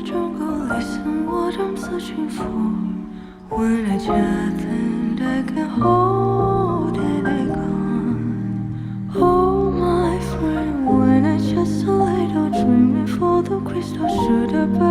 the jungle isn't what I'm searching for. When I just think I can hold it again. Oh my friend, when I just a little dreaming for the crystal should have